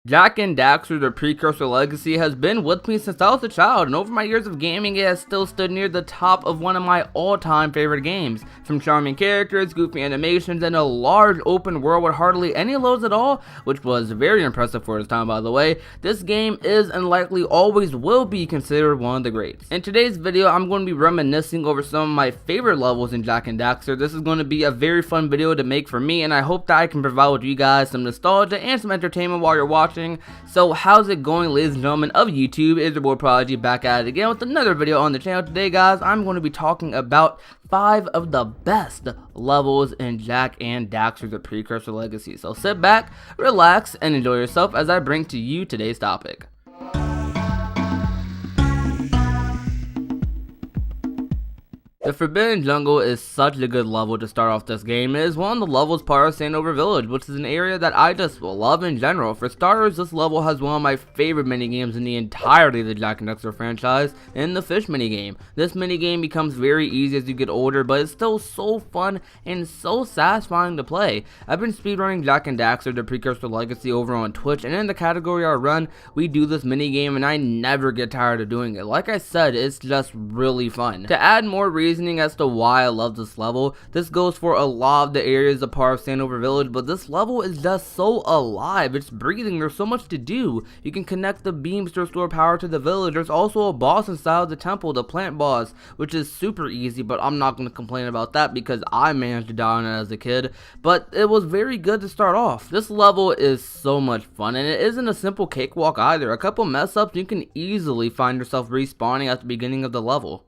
Jak and Daxter, the Precursor Legacy, has been with me since I was a child, and over my years of gaming it has still stood near the top of one of my all-time favorite games. From charming characters, goofy animations, and a large open world with hardly any loads at all, which was very impressive for its time by the way, this game is and likely always will be considered one of the greats. In today's video, I'm going to be reminiscing over some of my favorite levels in Jak and Daxter. This is going to be a very fun video to make for me, and I hope that I can provide with you guys some nostalgia and some entertainment while you're watching. So how's it going, ladies and gentlemen of YouTube? It's your boy Prodigy back at it again with another video on the channel. Today guys, I'm going to be talking about 5 of the best levels in Jak and Daxter, the Precursor Legacy. So sit back, relax, and enjoy yourself as I bring to you today's topic. The Forbidden Jungle is such a good level to start off this game. It is one of the levels part of Sano Beach, which is an area that I just love in general. For starters, this level has one of my favorite minigames in the entirety of the Jak and Daxter franchise, in the fish minigame. This minigame becomes very easy as you get older, but it's still so fun and so satisfying to play. I've been speedrunning Jak and Daxter, the Precursor Legacy, over on Twitch, and in the category I run, we do this minigame and I never get tired of doing it. Like I said, it's just really fun. To add more reasoning as to why I love this level, this goes for a lot of the areas a part of Sano Beach, but this level is just so alive. It's breathing. There's so much to do. You can connect the beams to restore power to the village. There's also a boss inside of the temple, the plant boss, which is super easy, but I'm not going to complain about that because I managed to die on it as a kid, but it was very good to start off. This level is so much fun, and it isn't a simple cakewalk either. A couple mess ups, you can easily find yourself respawning at the beginning of the level.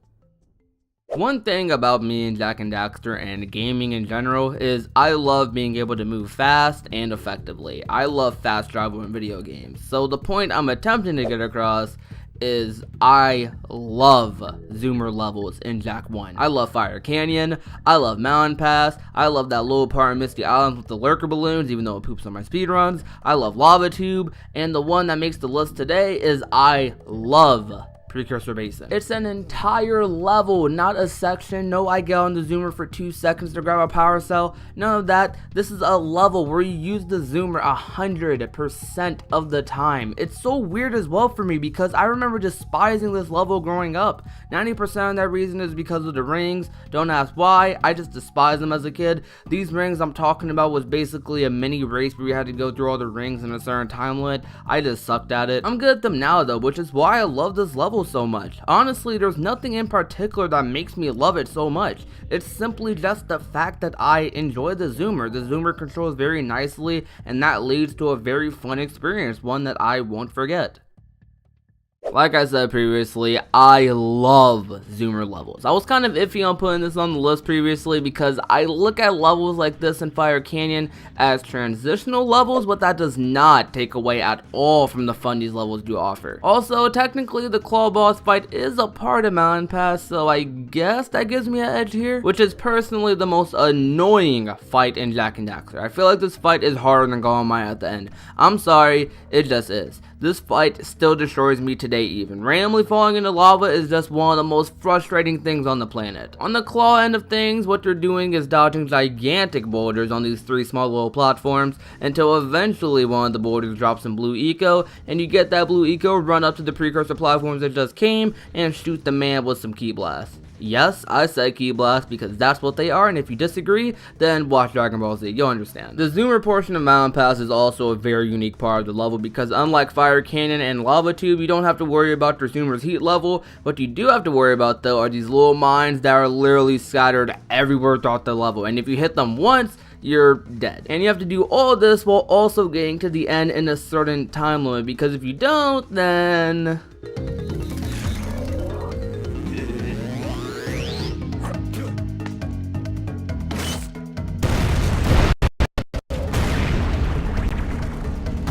One thing about me and Jak and Daxter and gaming in general is I love being able to move fast and effectively. I love fast travel in video games. So the point I'm attempting to get across is I love zoomer levels in Jak 1. I love Fire Canyon, I love Mountain Pass, I love that little part in Misty Islands with the lurker balloons even though it poops on my speedruns, I love Lava Tube, and the one that makes the list today is I love Precursor Mesa. It's an entire level, not a section. No, I get on the zoomer for 2 seconds to grab a power cell. None of that. This is a level where you use the zoomer 100% of the time. It's so weird as well for me because I remember despising this level growing up. 90% of that reason is because of the rings. Don't ask why. I just despised them as a kid. These rings I'm talking about was basically a mini race where you had to go through all the rings in a certain time limit. I just sucked at it. I'm good at them now though, which is why I love this level so much. Honestly, there's nothing in particular that makes me love it so much. It's simply just the fact that I enjoy the zoomer. The zoomer controls very nicely, and that leads to a very fun experience, one that I won't forget. Like I said previously, I love zoomer levels. I was kind of iffy on putting this on the list previously because I look at levels like this in Fire Canyon as transitional levels, but that does not take away at all from the fun these levels do offer. Also, technically the claw boss fight is a part of Mountain Pass, so I guess that gives me an edge here, which is personally the most annoying fight in Jak and Daxter. I feel like this fight is harder than Golem Mine at the end. I'm sorry, it just is. This fight still destroys me today even. Randomly falling into lava is just one of the most frustrating things on the planet. On the claw end of things, what you're doing is dodging gigantic boulders on these 3 small little platforms until eventually one of the boulders drops in blue eco, and you get that blue eco, run up to the precursor platforms that just came, and shoot the man with some key blasts. Yes, I said key blasts because that's what they are, and if you disagree, then watch Dragon Ball Z, you'll understand. The zoomer portion of Mountain Pass is also a very unique part of the level because unlike Fire Canyon and Lava Tube, you don't have to worry about your zoomer's heat level. What you do have to worry about though are these little mines that are literally scattered everywhere throughout the level, and if you hit them once, you're dead. And you have to do all this while also getting to the end in a certain time limit, because if you don't, then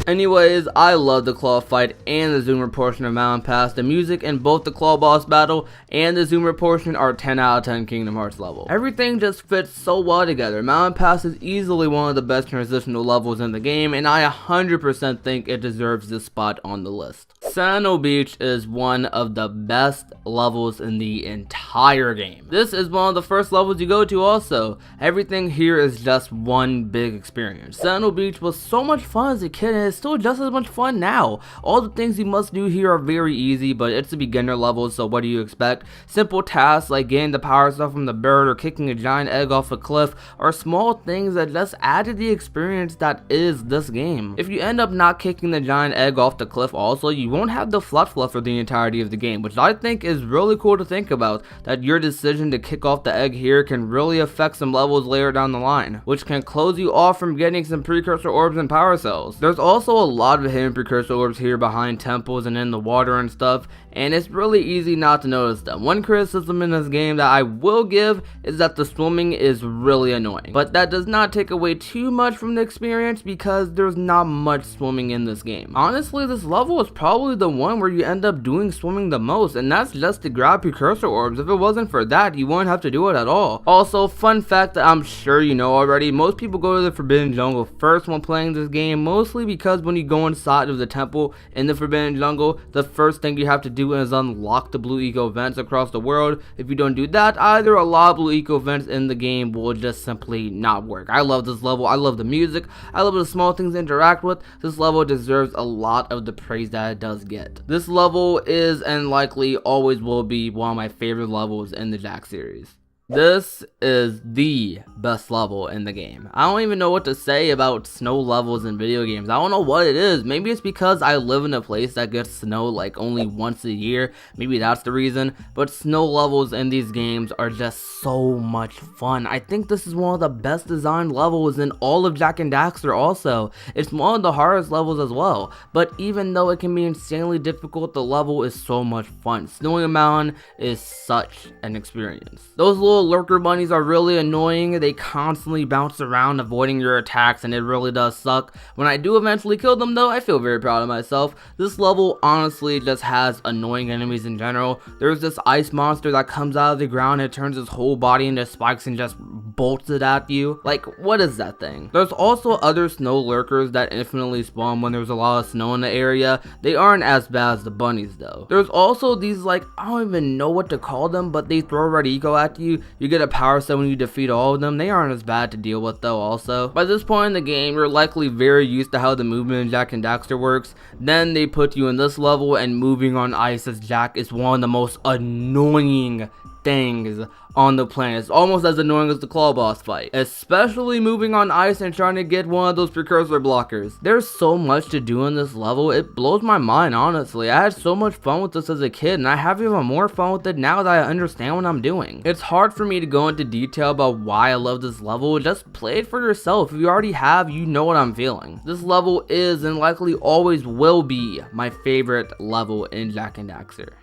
anyways, I love the claw fight and the zoomer portion of Mountain Pass. The music in both the claw boss battle and the zoomer portion are 10 out of 10 Kingdom Hearts level. Everything just fits so well together. Mountain Pass is easily one of the best transitional levels in the game, and I 100% think it deserves this spot on the list. Sano Beach is one of the best levels in the entire game. This is one of the first levels you go to also. Everything here is just one big experience. Sano Beach was so much fun as a kid and it's still just as much fun now. All the things you must do here are very easy, but it's a beginner level, so what do you expect? Simple tasks like getting the power stuff from the bird or kicking a giant egg off a cliff are small things that just add to the experience that is this game. If you end up not kicking the giant egg off the cliff also, you won't have the fluff for the entirety of the game, which I think is really cool to think about, that your decision to kick off the egg here can really affect some levels later down the line, which can close you off from getting some precursor orbs and power cells. There's also a lot of hidden precursor orbs here behind temples and in the water and stuff, and it's really easy not to notice them. One criticism in this game that I will give is that the swimming is really annoying, but that does not take away too much from the experience because there's not much swimming in this game. Honestly, this level is probably the one where you end up doing swimming the most, and that's just to grab precursor orbs. If it wasn't for that, you wouldn't have to do it at all. Also, fun fact that I'm sure you know already, most people go to the Forbidden Jungle first when playing this game, mostly because when you go inside of the temple in the Forbidden Jungle, the first thing you have to do is unlock the blue eco vents across the world. If you don't do that, either a lot of blue eco vents in the game will just simply not work. I love this level. I love the music. I love the small things to interact with. This level deserves a lot of the praise that it does get. This level is and likely always will be one of my favorite levels in the Jak series. This is the best level in the game. I don't even know what to say about snow levels in video games. I don't know what it is. Maybe it's because I live in a place that gets snow like only once a year. Maybe that's the reason. But snow levels in these games are just so much fun. I think this is one of the best designed levels in all of Jak and Daxter also. It's one of the hardest levels as well. But even though it can be insanely difficult, the level is so much fun. Snowing a mountain is such an experience. Those little lurker bunnies are really annoying. They constantly bounce around avoiding your attacks and it really does suck. When I do eventually kill them though, I feel very proud of myself. This level honestly just has annoying enemies in general. There's this ice monster that comes out of the ground and it turns his whole body into spikes and just bolts it at you. Like, what is that thing? There's also other snow lurkers that infinitely spawn when there's a lot of snow in the area. They aren't as bad as the bunnies though. There's also these, like, I don't even know what to call them, but they throw red eco at you. You get a power set when you defeat all of them. They aren't as bad to deal with though also. By this point in the game, you're likely very used to how the movement in Jak and Daxter works. Then they put you in this level, and moving on ice as Jak is one of the most annoying things on the planet. It's almost as annoying as the claw boss fight, especially moving on ice and trying to get one of those precursor blockers. There's so much to do in this level, it blows my mind honestly. I had so much fun with this as a kid and I have even more fun with it now that I understand what I'm doing. It's hard for me to go into detail about why I love this level. Just play it for yourself. If you already have, you know what I'm feeling. This level is and likely always will be my favorite level in Jak and Daxter.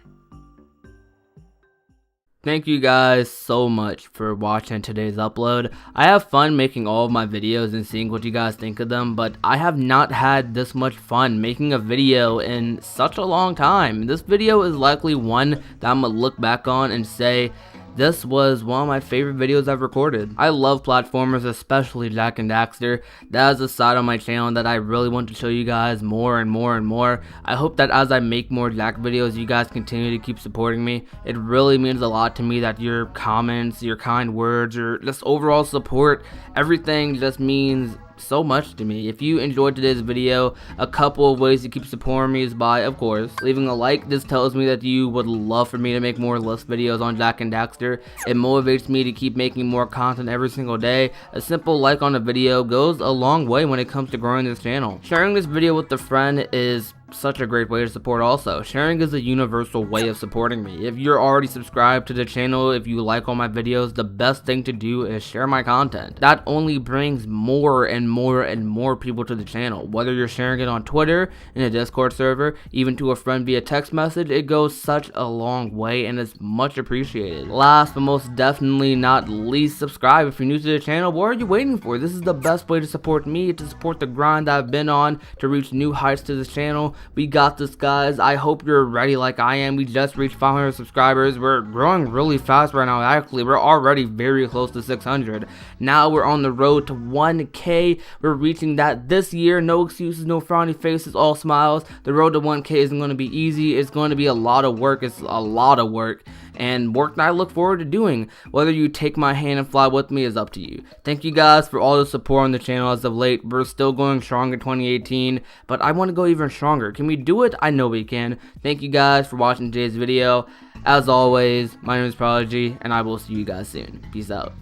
Thank you guys so much for watching today's upload. I have fun making all of my videos and seeing what you guys think of them, but I have not had this much fun making a video in such a long time. This video is likely one that I'm gonna look back on and say, this was one of my favorite videos I've recorded. I love platformers, especially Jak and Daxter. That is a side on my channel that I really want to show you guys more and more and more. I hope that as I make more Jak videos, you guys continue to keep supporting me. It really means a lot to me that your comments, your kind words, your just overall support, everything just means so much to me. If you enjoyed today's video, a couple of ways to keep supporting me is by, of course, leaving a like. This tells me that you would love for me to make more list videos on Jak and Daxter. It motivates me to keep making more content every single day. A simple like on a video goes a long way when it comes to growing this channel. Sharing this video with a friend is such a great way to support also. Sharing is a universal way of supporting me. If you're already subscribed to the channel, if you like all my videos, the best thing to do is share my content. That only brings more and more and more people to the channel. Whether you're sharing it on Twitter, in a Discord server, even to a friend via text message, it goes such a long way and it's much appreciated. Last but most definitely not least, subscribe if you're new to the channel. What are you waiting for? This is the best way to support me, to support the grind that I've been on to reach new heights to this channel. We got this, guys. I hope you're ready like I am. We just reached 500 subscribers. We're growing really fast right now. Actually, we're already very close to 600. Now we're on the road to 1K. We're reaching that this year. No excuses, no frowny faces, all smiles. The road to 1K isn't going to be easy. It's going to be a lot of work. It's a lot of work, and work that I look forward to doing. Whether you take my hand and fly with me is up to you. Thank you guys for all the support on the channel as of late. We're still going strong in 2018, but I want to go even stronger. Can we do it? I know we can. Thank you guys for watching today's video. As always, my name is Prodigy, and I will see you guys soon. Peace out.